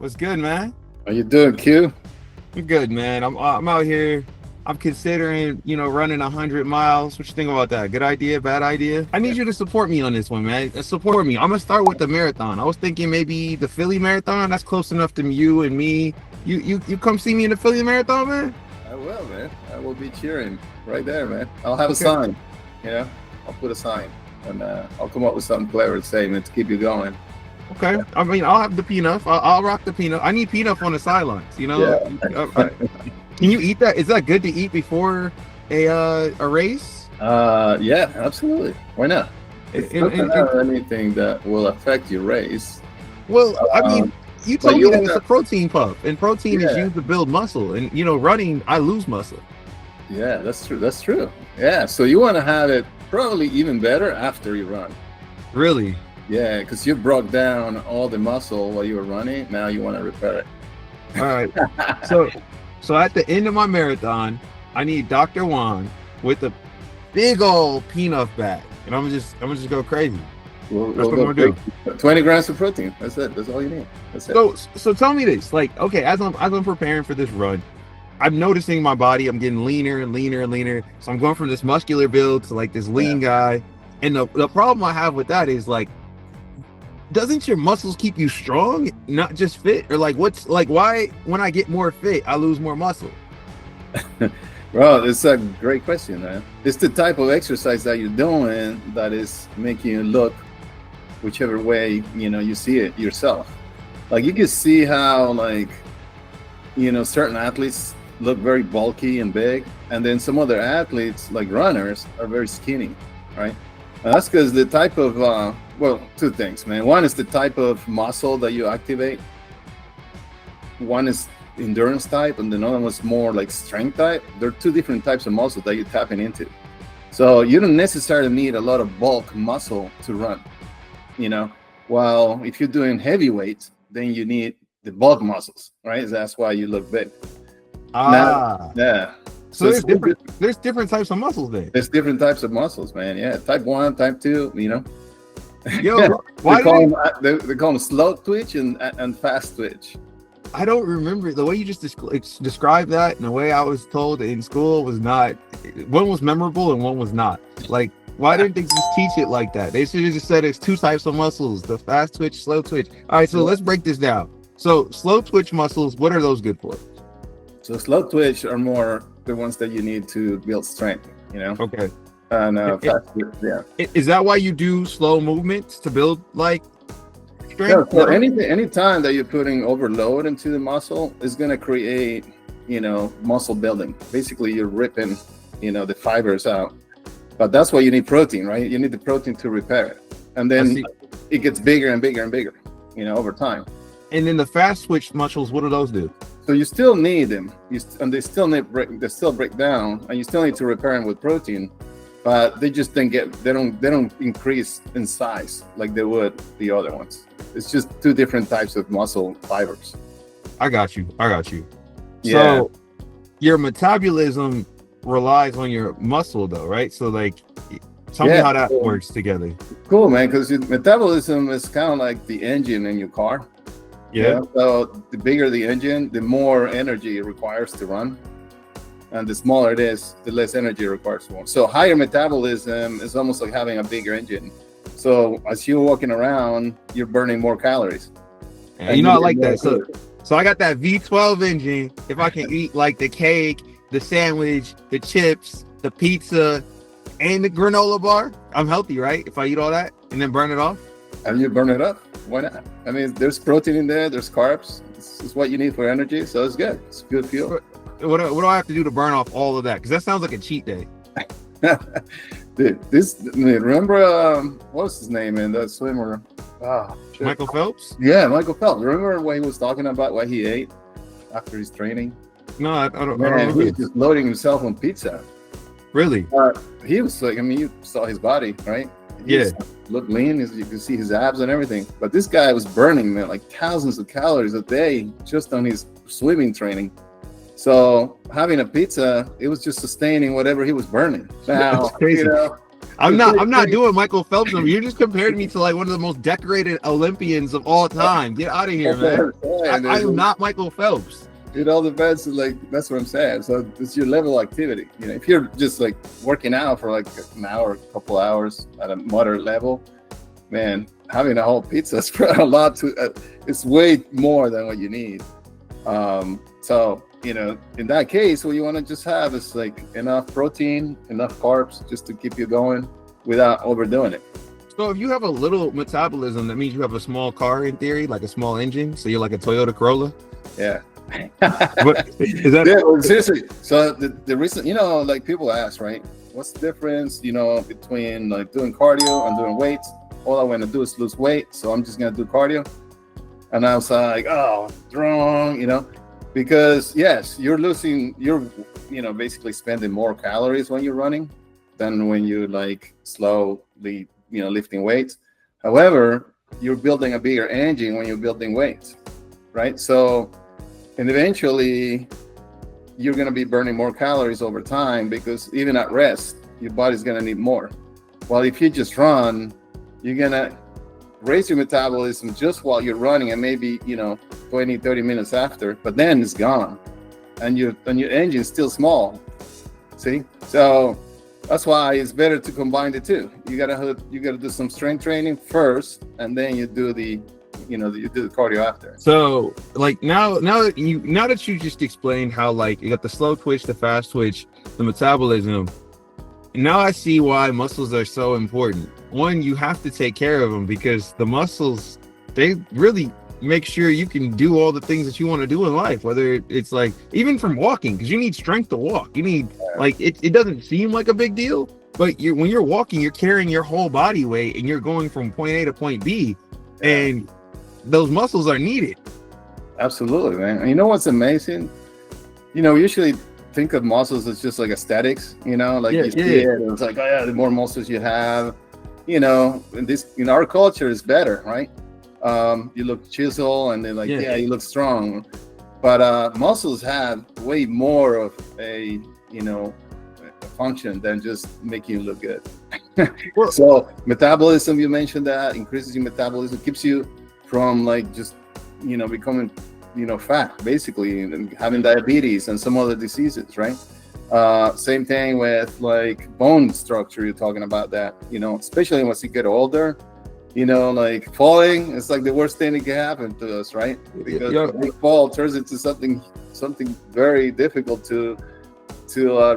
What's good, man? How you doing, Q? I'm good, man. I'm out here. I'm considering, running 100 miles. What you think about that? Good idea? Bad idea? I need you to support me on this one, man. Support me. I'm gonna start with the marathon. I was thinking maybe the Philly marathon. That's close enough to you and me. You come see me in the Philly marathon, man. I will, man. I will be cheering right there, man. I'll have a Okay. sign. I'll put a sign, and I'll come up with something clever to say, man, to keep you going. Okay. I mean, I'll have the P-nuff. I'll rock the P-nuff. I need P-nuff on the sidelines. Can you eat that? Is that good to eat before a race? Yeah, absolutely. Why not? It's not And- gonna have anything that will affect your race. Well, I mean, you but told me you that it's wanna- a protein puff, and protein is Yeah. used to build muscle. And running, I lose muscle. Yeah, that's true. That's true. Yeah, so you want to have it probably even better after you run. Really? Yeah, because you broke down all the muscle while you were running. Now you want to repair All right. So at the end of my marathon, I need Dr. Juan with a big old P-nuff bag, and I'm gonna just go crazy. We'll That's what go I'm gonna do. 20 grams of protein. That's it. That's all you need. That's it. So tell me this, like, okay, as I'm preparing for this run, I'm noticing my body. I'm getting leaner and leaner and leaner. So I'm going from this muscular build to like this lean guy. And the problem I have with that is like, doesn't your muscles keep you strong, not just fit? Or like, why when I get more fit, I lose more muscle? Well, it's a great question, man. It's the type of exercise that you're doing that is making you look whichever way, you see it yourself. Like you can see how certain athletes look very bulky and big, and then some other athletes like runners are very skinny, right? And that's because the type of two things, man. One is the type of muscle that you activate. One is endurance type, and the other one's more like strength type. There are two different types of muscle that you're tapping into. So you don't necessarily need a lot of bulk muscle to run, While if you're doing heavy weights, then you need the bulk muscles, right? That's why you look big. Yeah. So there's different types of muscles there. There's different types of muscles, man. Yeah, type 1, type 2, Yo, why they call them slow twitch and fast twitch. I don't remember the way you just described that, and the way I was told in school was not. One was memorable and one was not. Like, why didn't they just teach it like that? They should have just said it's two types of muscles: the fast twitch, slow twitch. All right, so let's break this down. So, slow twitch muscles, what are those good for? So slow twitch are more the ones that you need to build strength, Okay. And fast twitch, yeah. Is that why you do slow movements to build like strength? Yeah, so any time that you're putting overload into the muscle is going to create, muscle building. Basically, you're ripping, the fibers out. But that's why you need protein, right? You need the protein to repair it. And then it gets bigger and bigger and bigger, over time. And then the fast twitch muscles, what do those do? So you still need them, and they still break down, and you still need to repair them with protein. But they just they don't increase in size like they would the other ones. It's just two different types of muscle fibers. I got you. Yeah. So your metabolism relies on your muscle though, right? So like, tell me how that works together. Cool, man, because metabolism is kind of like the engine in your car. Yeah. So the bigger the engine, the more energy it requires to run. And the smaller it is, the less energy it requires to run. So higher metabolism is almost like having a bigger engine. So as you're walking around, you're burning more calories. And I like that. So I got that V12 engine. If I can eat like the cake, the sandwich, the chips, the pizza, and the granola bar, I'm healthy, right? If I eat all that and then burn it off. And you burn it up, why not? I mean, there's protein in there, there's carbs. It's what you need for energy, so it's good. It's good fuel. What do I have to do to burn off all of that? Because that sounds like a cheat day. Dude, remember, what was his name, man? That swimmer. Shit. Michael Phelps? Yeah, Michael Phelps. Remember what he was talking about, what he ate after his training? No, I don't Man, he remember. was just loading himself on pizza. Really? He was like, you saw his body, right? Yeah. Looked lean, you could see his abs and everything. But this guy was burning, man, like thousands of calories a day just on his swimming training. So having a pizza, it was just sustaining whatever he was burning. Now, That's crazy. I'm not doing Michael Phelps. You're just comparing me to like one of the most decorated Olympians of all time. Get out of here, man. I am not Michael Phelps. It all depends. Like, that's what I'm saying. So it's your level of activity. You know, if you're just like working out for like an hour, a couple hours at a moderate level, man, having a whole pizza is a lot to. It's way more than what you need. So, you know, in that case, what you want to just have is like enough protein, enough carbs, just to keep you going without overdoing it. So if you have a little metabolism, that means you have a small car in theory, like a small engine. So you're like a Toyota Corolla. Yeah. What is that? Yeah, well, seriously. So the reason, you know, like people ask, right? What's the difference, you know, between like doing cardio and doing weights? All I want to do is lose weight, so I'm just gonna do cardio. And I was like, oh, wrong, you know, because yes, you're you know, basically spending more calories when you're running than when you like slowly, you know, lifting weights. However, you're building a bigger engine when you're building weights, right? So, and eventually you're going to be burning more calories over time, because even at rest, your body's going to need more. Well, if you just run, you're going to raise your metabolism just while you're running, and maybe, you know, 20, 30 minutes after, but then it's gone. And your engine's still small. See? So that's why it's better to combine the two. You gotta do some strength training first, and then you do the cardio after. So like now that you just explained how like you got the slow twitch, the fast twitch, the metabolism, now I see why muscles are so important. One, you have to take care of them, because the muscles, they really make sure you can do all the things that you want to do in life, whether it's like even from walking, because you need strength to walk. You need like it doesn't seem like a big deal, but when you're walking, you're carrying your whole body weight and you're going from point A to point B, and those muscles are needed. Absolutely, man. And you know what's amazing? You know, we usually think of muscles as just like aesthetics, you know, like you see it, and it's like, oh yeah, the more muscles you have, you know, in our culture is better, right? You look chisel, and they're like, yeah, you look strong. But muscles have way more of a, you know, a function than just making you look good. So metabolism, you mentioned that, increases your metabolism, keeps you from like just, you know, becoming, you know, fat, basically, and having diabetes and some other diseases, right? Same thing with like bone structure. You're talking about that, you know, especially once you get older, you know, like falling, it's like the worst thing that can happen to us, right? Because a big fall turns into something very difficult to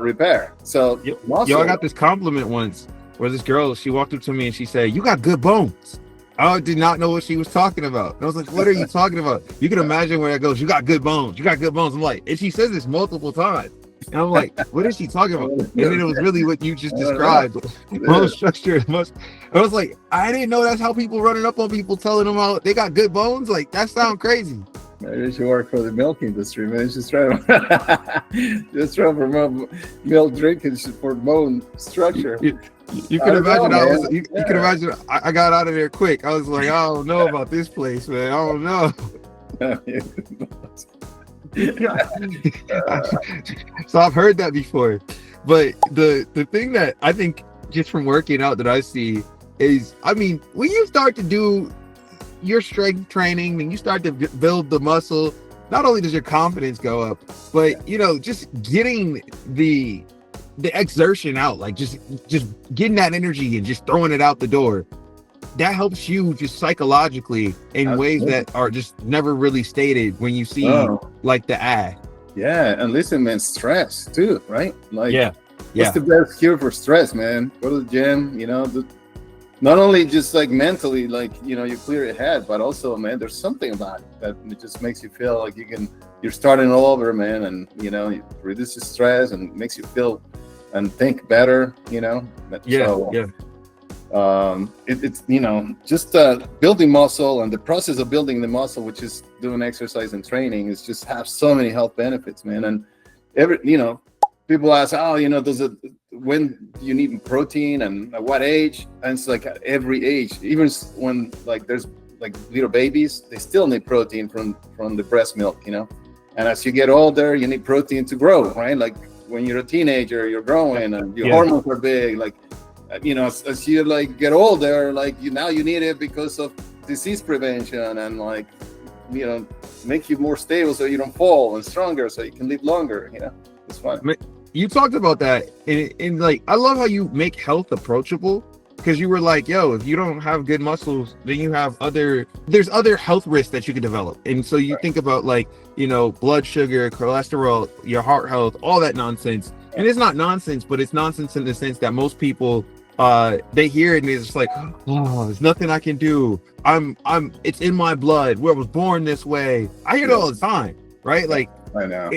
repair. So I got this compliment once where this girl, she walked up to me and she said, "You got good bones." I did not know what she was talking about. And I was like, what are you talking about? You can imagine where it goes. You got good bones. You got good bones. I'm like, and she says this multiple times. And I'm like, what is she talking about? And then it was really what you just described. Bone structure. I was like, I didn't know that's how people running up on people telling them how they got good bones. Like, that sounds crazy. Maybe you should work for the milk industry, man. Just try to promote milk drinking for bone structure. You can imagine you can imagine I got out of there quick. I was like, I don't know about this place, man. I don't know. So I've heard that before. But the thing that I think just from working out that I see is, I mean, when you start to do your strength training and you start to build the muscle, not only does your confidence go up, but you know, just getting the exertion out, like just getting that energy and just throwing it out the door, that helps you just psychologically in ways that are just never really stated when you see like the ad. Yeah, and listen, man, stress too, right? Like, what's the best cure for stress, man? Go to the gym, you know, not only just like mentally, like, you know, you clear your head, but also, man, there's something about it that it just makes you feel like you're starting all over, man, and, you know, it reduces stress and makes you feel and think better, you know? It's, you know, just building muscle, and the process of building the muscle, which is doing exercise and training, is just have so many health benefits, man. And you know, people ask, oh, you know, when you need protein and at what age? And it's like at every age, even when like there's like little babies, they still need protein from the breast milk, you know? And as you get older, you need protein to grow, right? Like when you're a teenager, you're growing and your hormones are big, like, as you like get older, like now you need it because of disease prevention and like, make you more stable so you don't fall, and stronger so you can live longer. It's fun. You talked about that, and like I love how you make health approachable, because you were like, yo, if you don't have good muscles, then you have there's other health risks that you can develop. And so you think about like, blood sugar, cholesterol, your heart health, all that nonsense. And it's not nonsense, but it's nonsense in the sense that most people they hear it and it's just like, oh, there's nothing I can do. It's in my blood. I was born this way. I hear it all the time, right? Like, I know.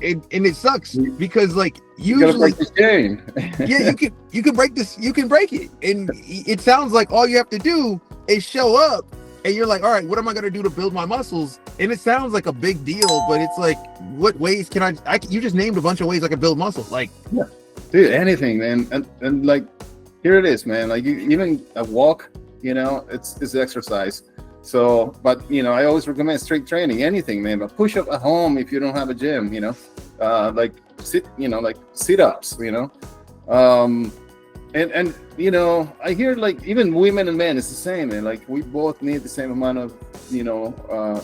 And it sucks because like usually break the chain. yeah, you can break this, you can break it. And it sounds like all you have to do is show up and you're like, all right, what am I going to do to build my muscles? And it sounds like a big deal, but it's like, what ways can you just named a bunch of ways I can build muscle. Like, yeah, dude, anything, man. And like, here it is, man. Like even a walk, it's exercise. So, but I always recommend strength training, anything, man. But push up at home if you don't have a gym, like sit-ups, and I hear like even women and men, it's the same, man. Like we both need the same amount of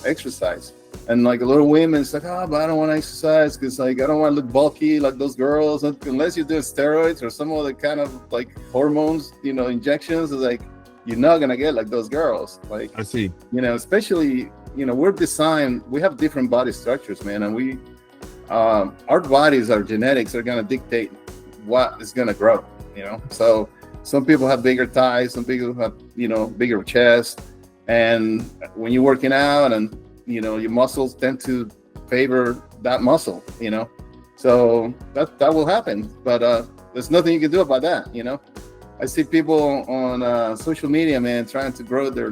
exercise. And like a lot of women, it's like, but I don't want to exercise because like I don't want to look bulky like those girls, unless you're doing steroids or some other kind of like hormones, injections. It's like, you're not gonna get like those girls. Like, I see. Especially, we're designed. We have different body structures, man, and we, our bodies, our genetics are gonna dictate what is gonna grow. So some people have bigger thighs, some people have bigger chest, and when you're working out, and your muscles tend to favor that muscle. So that will happen, but there's nothing you can do about that. I see people on social media, man, trying to grow their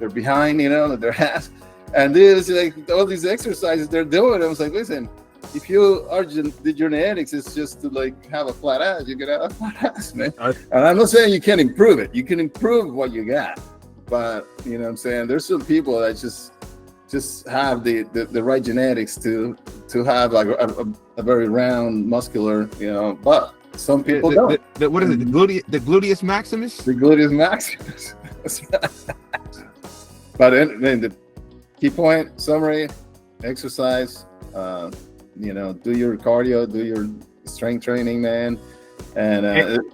behind, their ass, and this like all these exercises they're doing. I was like, listen, if you are the genetics is just to like have a flat ass, you can have a flat ass, man. And I'm not saying you can't improve it. You can improve what you got, but what I'm saying, there's some people that just have the right genetics to have like a very round, muscular, butt. Some people don't. What is it? The gluteus maximus? The gluteus maximus. But then the key point, summary, exercise, do your cardio, do your strength training, man. And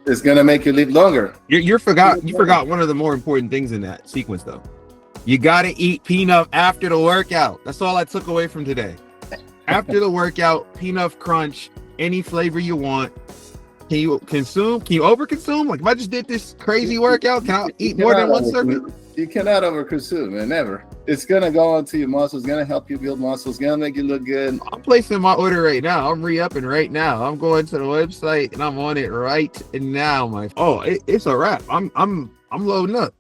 it's going to make you live longer. You forgot one of the more important things in that sequence, though. You got to eat P-nuff after the workout. That's all I took away from today. After the workout, P-nuff crunch, any flavor you want. Can you consume? Can you overconsume? Like if I just did this crazy workout, can I eat more than one serving? You cannot overconsume, man. Never. It's gonna go into your muscles. It's gonna help you build muscles. It's gonna make you look good. I'm placing my order right now. I'm re-upping right now. I'm going to the website and I'm on it right now. It's a wrap. I'm loading up.